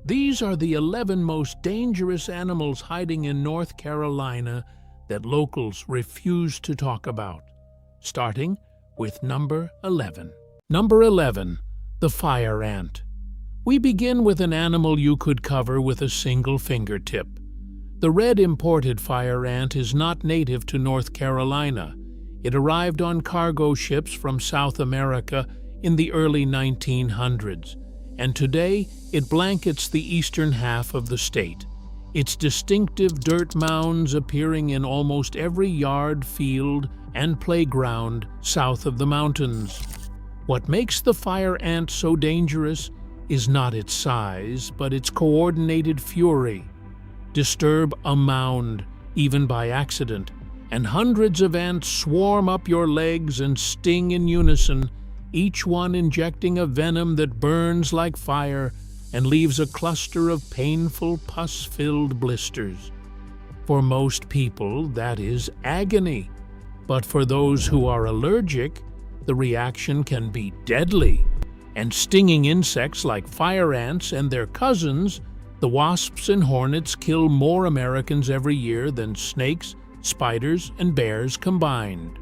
These are the 11 most dangerous animals hiding in North Carolina that locals refuse to talk about. Starting with number 11. Number 11, the fire ant. We begin with an animal you could cover with a single fingertip. The red imported fire ant is not native to North Carolina. It arrived on cargo ships from South America in the early 1900s, and today it blankets the eastern half of the state. Its distinctive dirt mounds appearing in almost every yard, field, and playground south of the mountains. What makes the fire ant so dangerous is not its size, but its coordinated fury. Disturb a mound, even by accident, and hundreds of ants swarm up your legs and sting in unison, each one injecting a venom that burns like fire and leaves a cluster of painful, pus-filled blisters. For most people, that is agony. But for those who are allergic, the reaction can be deadly. And stinging insects like fire ants and their cousins, the wasps and hornets, kill more Americans every year than snakes, spiders, and bears combined.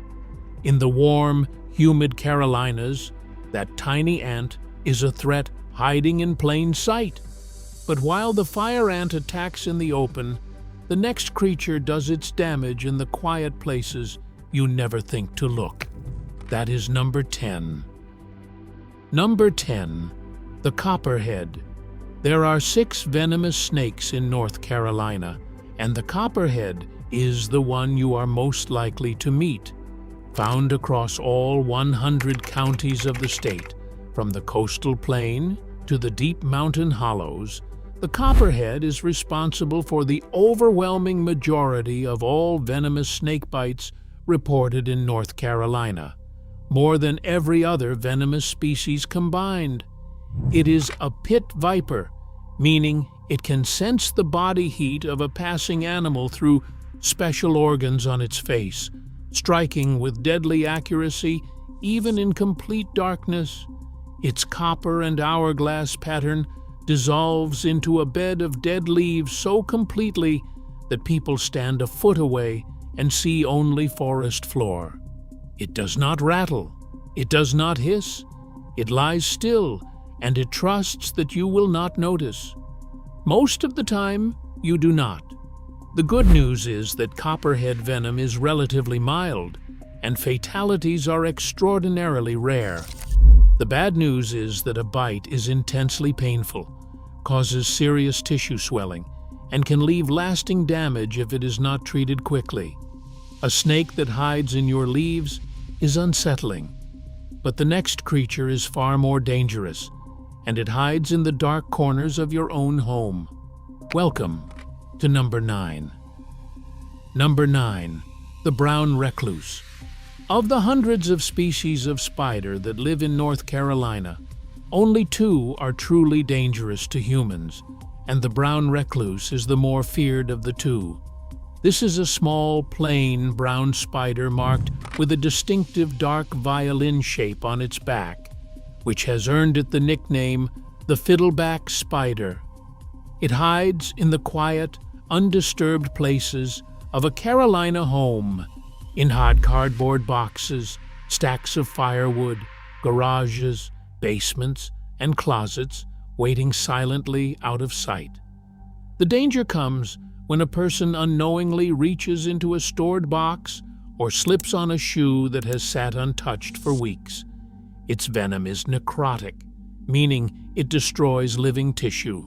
In the warm, humid Carolinas, that tiny ant is a threat hiding in plain sight. But while the fire ant attacks in the open, the next creature does its damage in the quiet places you never think to look. That is number 10. Number 10, the copperhead. There are 6 venomous snakes in North Carolina, and the copperhead is the one you are most likely to meet. Found across all 100 counties of the state, from the coastal plain to the deep mountain hollows, the copperhead is responsible for the overwhelming majority of all venomous snake bites reported in North Carolina, more than every other venomous species combined. It is a pit viper, meaning it can sense the body heat of a passing animal through special organs on its face, striking with deadly accuracy even in complete darkness. Its copper and hourglass pattern dissolves into a bed of dead leaves so completely that people stand a foot away and see only forest floor. It does not rattle, it does not hiss, it lies still, and it trusts that you will not notice. Most of the time, you do not. The good news is that copperhead venom is relatively mild, and fatalities are extraordinarily rare. The bad news is that a bite is intensely painful, causes serious tissue swelling, and can leave lasting damage if it is not treated quickly. A snake that hides in your leaves is unsettling, but the next creature is far more dangerous, and it hides in the dark corners of your own home. Welcome to number 9. Number 9, the brown recluse. Of the hundreds of species of spider that live in North Carolina, only 2 are truly dangerous to humans, and the brown recluse is the more feared of the 2. This is a small, plain, brown spider marked with a distinctive dark violin shape on its back, which has earned it the nickname the fiddleback spider. It hides in the quiet, undisturbed places of a Carolina home, in hot cardboard boxes, stacks of firewood, garages, basements, and closets, waiting silently out of sight. The danger comes when a person unknowingly reaches into a stored box or slips on a shoe that has sat untouched for weeks. Its venom is necrotic, meaning it destroys living tissue.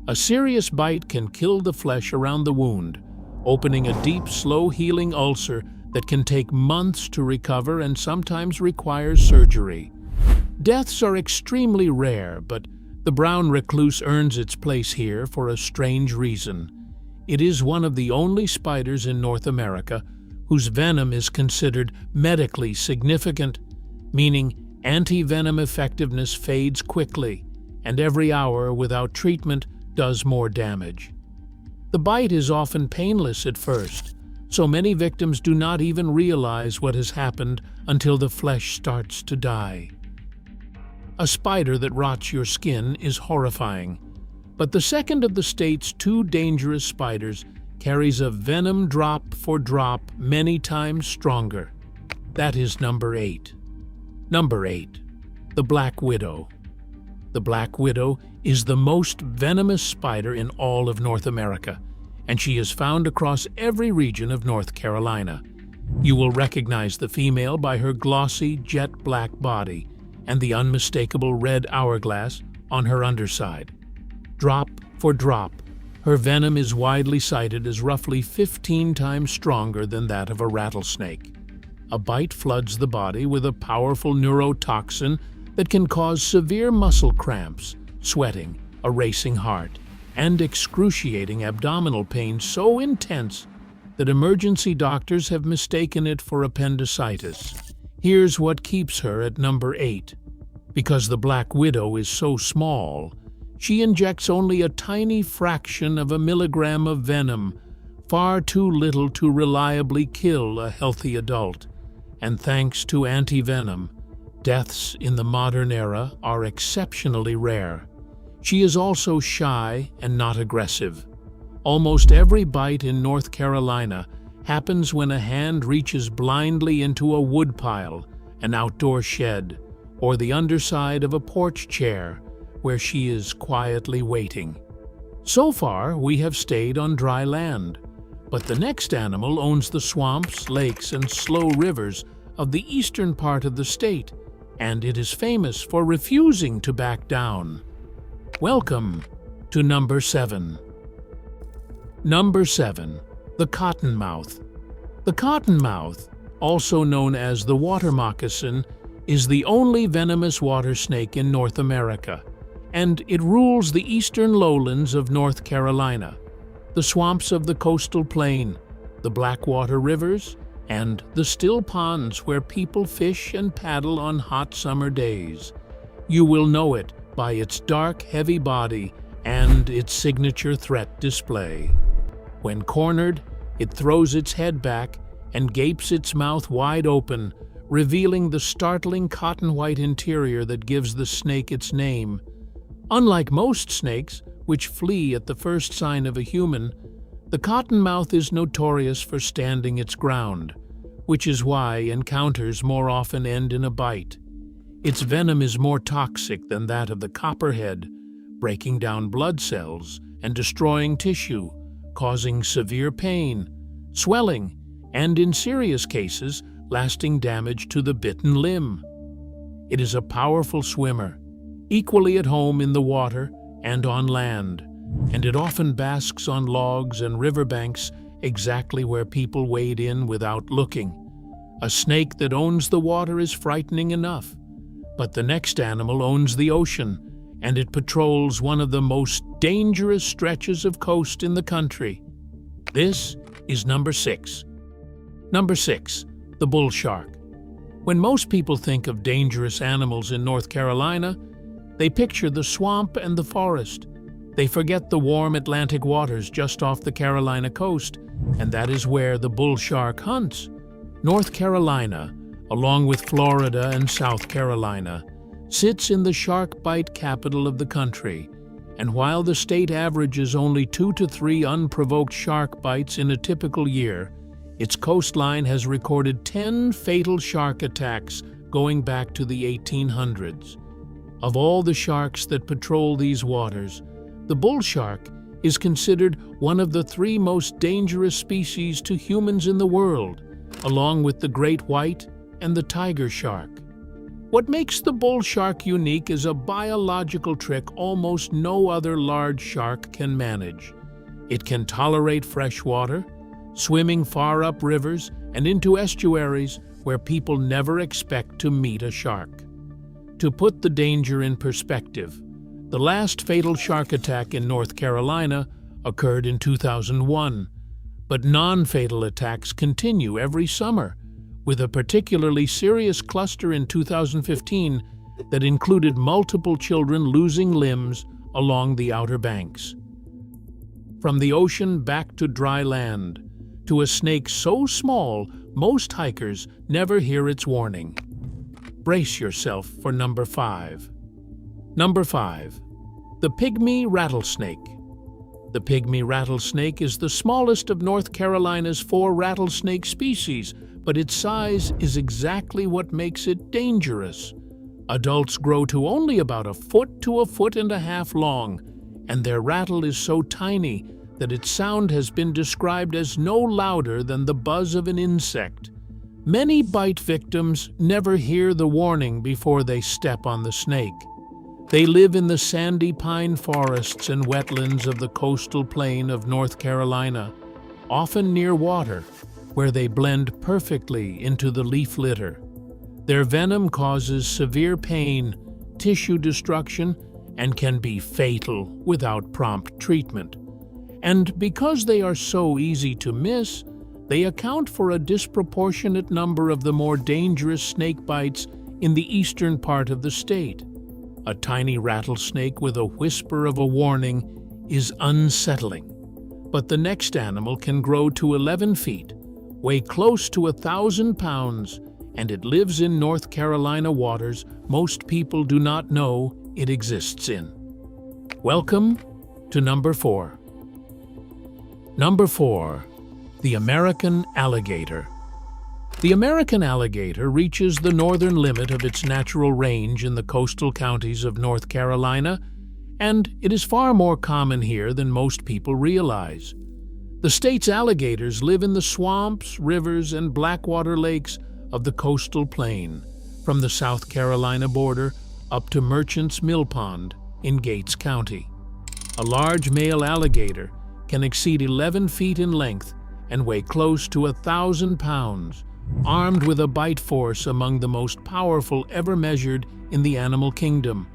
A serious bite can kill the flesh around the wound, opening a deep, slow-healing ulcer that can take months to recover and sometimes requires surgery. Deaths are extremely rare, but the brown recluse earns its place here for a strange reason. It is one of the only spiders in North America whose venom is considered medically significant, meaning anti-venom effectiveness fades quickly, and every hour without treatment does more damage. The bite is often painless at first, so many victims do not even realize what has happened until the flesh starts to die. A spider that rots your skin is horrifying, But the second of the state's two dangerous spiders carries a venom drop for drop many times stronger. That is number 8. Number 8. The Black Widow. The Black Widow is the most venomous spider in all of North America, and she is found across every region of North Carolina. You will recognize the female by her glossy, jet-black body and the unmistakable red hourglass on her underside. Drop for drop, her venom is widely cited as roughly 15 times stronger than that of a rattlesnake. A bite floods the body with a powerful neurotoxin that can cause severe muscle cramps, sweating, a racing heart, and excruciating abdominal pain so intense that emergency doctors have mistaken it for appendicitis. Here's what keeps her at number 8. Because the Black Widow is so small, she injects only a tiny fraction of a milligram of venom, far too little to reliably kill a healthy adult. And thanks to anti-venom, deaths in the modern era are exceptionally rare. She is also shy and not aggressive. Almost every bite in North Carolina happens when a hand reaches blindly into a woodpile, an outdoor shed, or the underside of a porch chair where she is quietly waiting. So far, we have stayed on dry land, but the next animal owns the swamps, lakes, and slow rivers of the eastern part of the state, and it is famous for refusing to back down. Welcome to number 7. Number 7. The Cottonmouth. The cottonmouth, also known as the water moccasin, is the only venomous water snake in North America, and it rules the eastern lowlands of North Carolina, the swamps of the coastal plain, the Blackwater rivers, and the still ponds where people fish and paddle on hot summer days. You will know it by its dark, heavy body and its signature threat display. When cornered, it throws its head back and gapes its mouth wide open, revealing the startling cotton-white interior that gives the snake its name. Unlike most snakes, which flee at the first sign of a human, the cottonmouth is notorious for standing its ground, which is why encounters more often end in a bite. Its venom is more toxic than that of the copperhead, breaking down blood cells and destroying tissue, causing severe pain, swelling, and in serious cases, lasting damage to the bitten limb. It is a powerful swimmer, equally at home in the water and on land, and it often basks on logs and riverbanks exactly where people wade in without looking. A snake that owns the water is frightening enough, but the next animal owns the ocean, and it patrols one of the most dangerous stretches of coast in the country. This is number 6. Number 6. The bull shark. When most people think of dangerous animals in North Carolina, they picture the swamp and the forest. They forget the warm Atlantic waters just off the Carolina coast, and that is where the bull shark hunts. North Carolina, along with Florida and South Carolina, sits in the shark bite capital of the country, and while the state averages only 2 to 3 unprovoked shark bites in a typical year, its coastline has recorded 10 fatal shark attacks going back to the 1800s. Of all the sharks that patrol these waters, the bull shark is considered one of the 3 most dangerous species to humans in the world, along with the great white and the tiger shark. What makes the bull shark unique is a biological trick almost no other large shark can manage. It can tolerate fresh water, swimming far up rivers and into estuaries where people never expect to meet a shark. To put the danger in perspective, the last fatal shark attack in North Carolina occurred in 2001, but non-fatal attacks continue every summer, with a particularly serious cluster in 2015 that included multiple children losing limbs along the Outer Banks. From the ocean back to dry land, to a snake so small most hikers never hear its warning. Brace yourself for number 5. Number 5. The pygmy rattlesnake. The pygmy rattlesnake is the smallest of North Carolina's 4 rattlesnake species, but its size is exactly what makes it dangerous. Adults grow to only about a foot to a foot and a half long, and their rattle is so tiny that its sound has been described as no louder than the buzz of an insect. Many bite victims never hear the warning before they step on the snake. They live in the sandy pine forests and wetlands of the coastal plain of North Carolina, often near water, where they blend perfectly into the leaf litter. Their venom causes severe pain, tissue destruction, and can be fatal without prompt treatment. And because they are so easy to miss, they account for a disproportionate number of the more dangerous snake bites in the eastern part of the state. A tiny rattlesnake with a whisper of a warning is unsettling. But the next animal can grow to 11 feet, weigh close to 1,000 pounds, and it lives in North Carolina waters most people do not know it exists in. Welcome to number 4. Number 4. The American alligator. The American alligator reaches the northern limit of its natural range in the coastal counties of North Carolina, and it is far more common here than most people realize. The state's alligators live in the swamps, rivers, and blackwater lakes of the coastal plain, from the South Carolina border up to Merchant's Mill Pond in Gates County. A large male alligator can exceed 11 feet in length and weigh close to 1,000 pounds, armed with a bite force among the most powerful ever measured in the animal kingdom.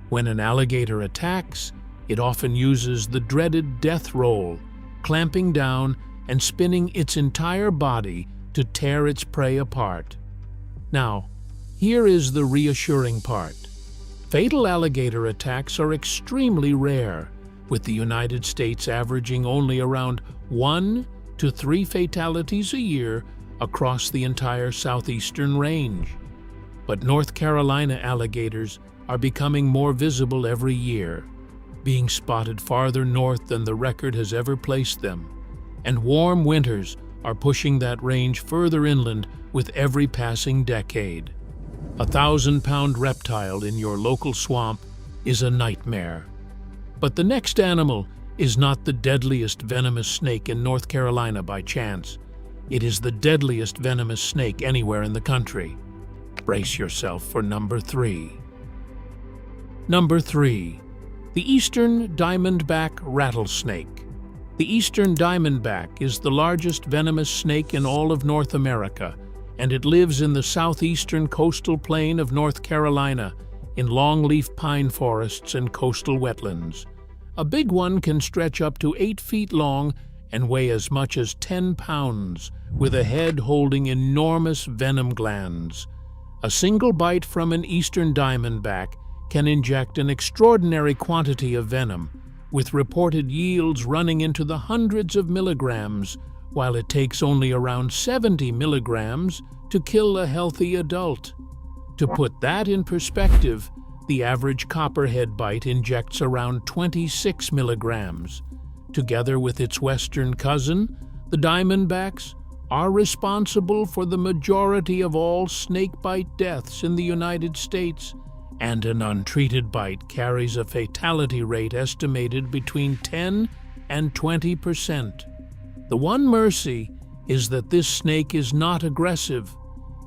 When an alligator attacks, it often uses the dreaded death roll, clamping down and spinning its entire body to tear its prey apart. Now, here is the reassuring part. Fatal alligator attacks are extremely rare, with the United States averaging only around 1 to 3 fatalities a year across the entire southeastern range. But North Carolina alligators are becoming more visible every year, being spotted farther north than the record has ever placed them, and warm winters are pushing that range further inland with every passing decade. A 1,000-pound reptile in your local swamp is a nightmare. But the next animal is not the deadliest venomous snake in North Carolina by chance. It is the deadliest venomous snake anywhere in the country. Brace yourself for number 3. Number 3. The Eastern Diamondback Rattlesnake. The Eastern Diamondback is the largest venomous snake in all of North America, and it lives in the southeastern coastal plain of North Carolina, in longleaf pine forests and coastal wetlands. A big one can stretch up to 8 feet long and weigh as much as 10 pounds, with a head holding enormous venom glands. A single bite from an eastern diamondback can inject an extraordinary quantity of venom, with reported yields running into the hundreds of milligrams, while it takes only around 70 milligrams to kill a healthy adult. To put that in perspective, the average copperhead bite injects around 26 milligrams. Together with its western cousin, the diamondbacks are responsible for the majority of all snakebite deaths in the United States, and an untreated bite carries a fatality rate estimated between 10 and 20%. The one mercy is that this snake is not aggressive.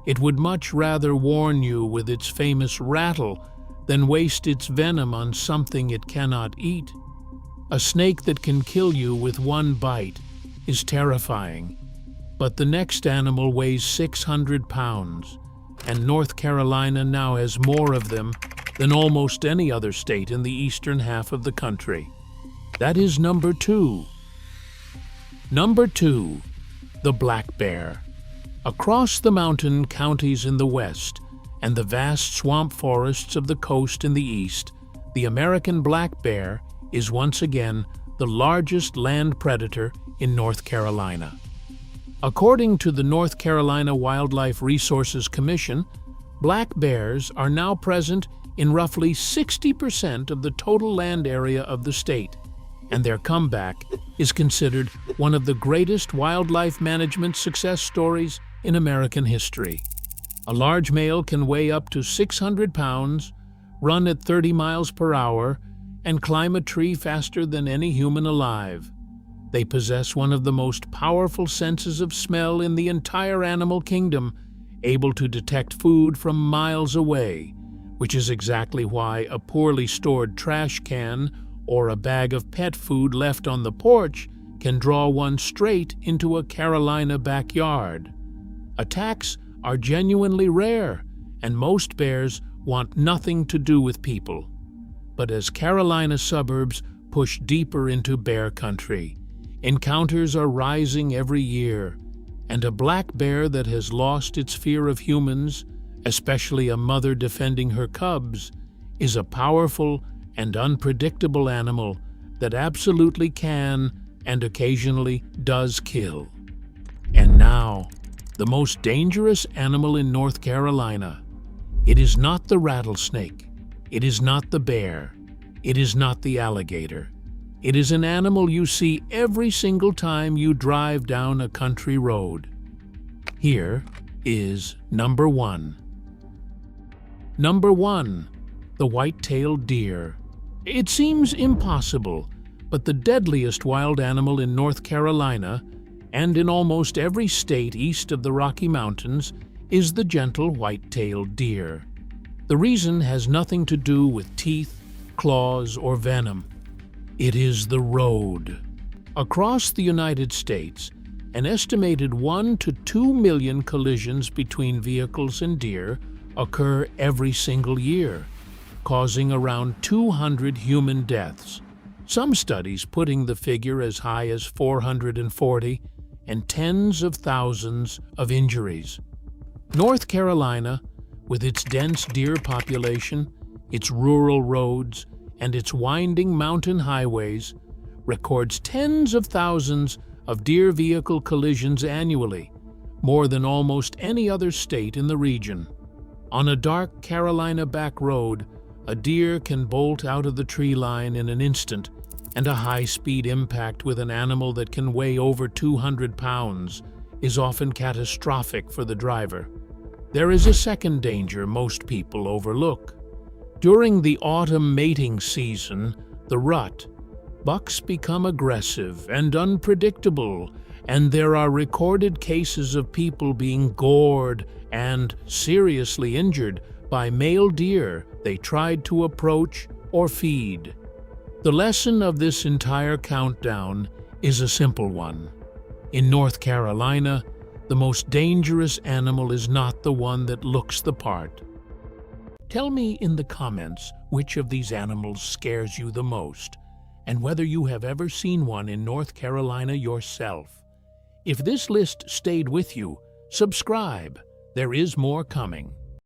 It would much rather warn you with its famous rattle than waste its venom on something it cannot eat. A snake that can kill you with one bite is terrifying, but the next animal weighs 600 pounds, and North Carolina now has more of them than almost any other state in the eastern half of the country. That is number 2. Number 2, the black bear. Across the mountain counties in the west and the vast swamp forests of the coast in the east, the American black bear is once again the largest land predator in North Carolina. According to the North Carolina Wildlife Resources Commission, black bears are now present in roughly 60% of the total land area of the state, and their comeback is considered one of the greatest wildlife management success stories in American history. A large male can weigh up to 600 pounds, run at 30 miles per hour, and climb a tree faster than any human alive. They possess one of the most powerful senses of smell in the entire animal kingdom, able to detect food from miles away, which is exactly why a poorly stored trash can or a bag of pet food left on the porch can draw one straight into a Carolina backyard. Attacks are genuinely rare, and most bears want nothing to do with people. But as Carolina suburbs push deeper into bear country, encounters are rising every year, and a black bear that has lost its fear of humans, especially a mother defending her cubs, is a powerful and unpredictable animal that absolutely can and occasionally does kill. And now, the most dangerous animal in North Carolina. It is not the rattlesnake. It is not the bear. It is not the alligator. It is an animal you see every single time you drive down a country road. Here is number 1. Number 1. The white-tailed deer. It seems impossible, but the deadliest wild animal in North Carolina, and in almost every state east of the Rocky Mountains, is the gentle white-tailed deer. The reason has nothing to do with teeth, claws, or venom. It is the road. Across the United States, an estimated 1 to 2 million collisions between vehicles and deer occur every single year, causing around 200 human deaths, some studies putting the figure as high as 440, and tens of thousands of injuries. North Carolina, with its dense deer population, its rural roads, and its winding mountain highways, records tens of thousands of deer vehicle collisions annually, more than almost any other state in the region. On a dark Carolina back road, a deer can bolt out of the tree line in an instant, and a high-speed impact with an animal that can weigh over 200 pounds is often catastrophic for the driver. There is a second danger most people overlook. During the autumn mating season, the rut, bucks become aggressive and unpredictable, and there are recorded cases of people being gored and seriously injured by male deer they tried to approach or feed. The lesson of this entire countdown is a simple one. In North Carolina, the most dangerous animal is not the one that looks the part. Tell me in the comments which of these animals scares you the most, and whether you have ever seen one in North Carolina yourself. If this list stayed with you, subscribe. There is more coming.